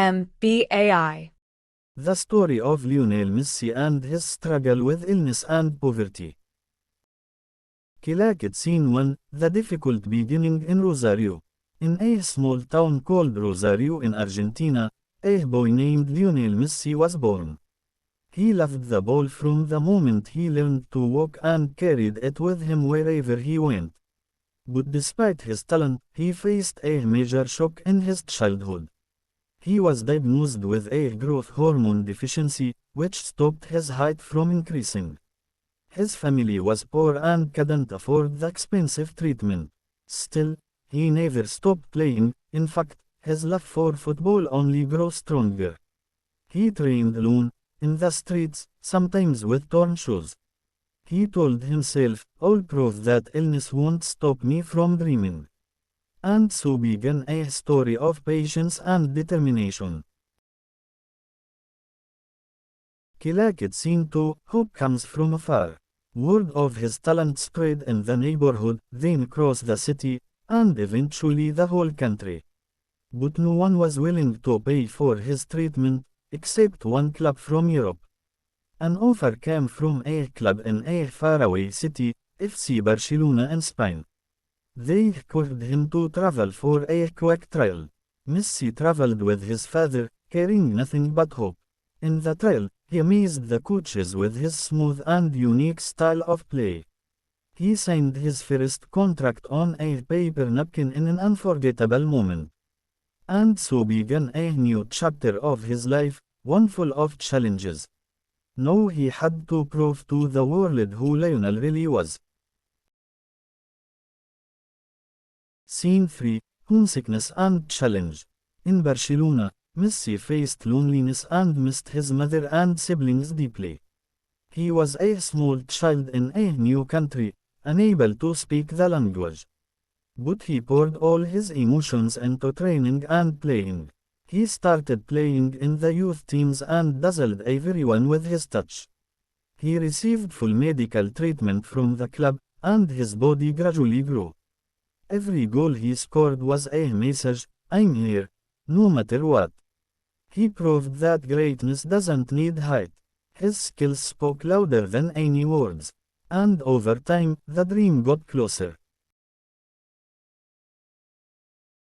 MBAI. The story of Lionel Messi and his struggle with illness and poverty. Kilakit Scene 1, The difficult beginning in Rosario. In a small town called Rosario in Argentina, a boy named Lionel Messi was born. He loved the ball from the moment he learned to walk and carried it with him wherever he went. But despite his talent, he faced a major shock in his childhood. He was diagnosed with a growth hormone deficiency, which stopped his height from increasing. His family was poor and couldn't afford the expensive treatment. Still, he never stopped playing. In fact, his love for football only grew stronger. He trained alone, in the streets, sometimes with torn shoes. He told himself, "I'll prove that illness won't stop me from dreaming." And so began a story of patience and determination. Kilakit Scene 2, Hope comes from afar. Word of his talent spread in the neighborhood, then across the city, and eventually the whole country. But no one was willing to pay for his treatment, except one club from Europe. An offer came from a club in a faraway city, FC Barcelona in Spain. They encouraged him to travel for a quick trial. Messi traveled with his father, carrying nothing but hope. In the trial, he amazed the coaches with his smooth and unique style of play. He signed his first contract on a paper napkin in an unforgettable moment. And so began a new chapter of his life, one full of challenges. Now he had to prove to the world who Lionel really was. Scene 3, Homesickness and Challenge. In Barcelona, Messi faced loneliness and missed his mother and siblings deeply. He was a small child in a new country, unable to speak the language. But he poured all his emotions into training and playing. He started playing in the youth teams and dazzled everyone with his touch. He received full medical treatment from the club, and his body gradually grew. Every goal he scored was a message, "I'm here, no matter what." He proved that greatness doesn't need height. His skills spoke louder than any words. And over time, the dream got closer.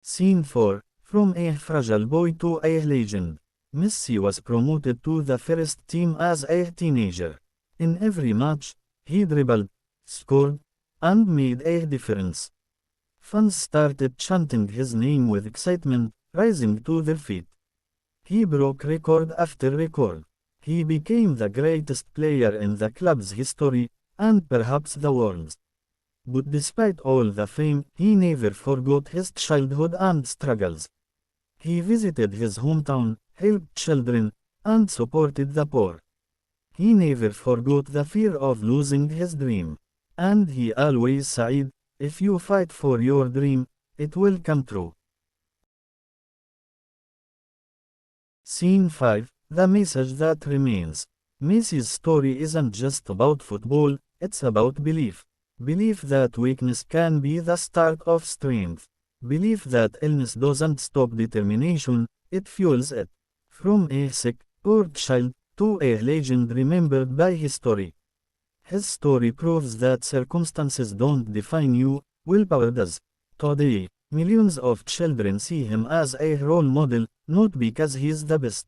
Scene 4, From a fragile boy to a legend. Messi was promoted to the first team as a teenager. In every match, he dribbled, scored, and made a difference. Fans started chanting his name with excitement, rising to their feet. He broke record after record. He became the greatest player in the club's history, and perhaps the world's. But despite all the fame, he never forgot his childhood and struggles. He visited his hometown, helped children, and supported the poor. He never forgot the fear of losing his dream. And he always said, "If you fight for your dream, it will come true." Scene 5, The Message That Remains. Messi's story isn't just about football, it's about belief. Belief that weakness can be the start of strength. Belief that illness doesn't stop determination, it fuels it. From a sick, poor child, to a legend remembered by history. His story proves that circumstances don't define you, willpower does. Today, millions of children see him as a role model, not because he's the best,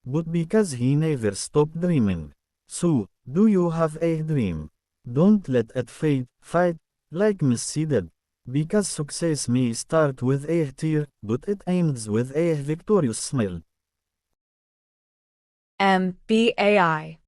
but because he never stopped dreaming. So, do you have a dream? Don't let it fade, fight, like Messi did. Because success may start with a tear, but it ends with a victorious smile. MBAI.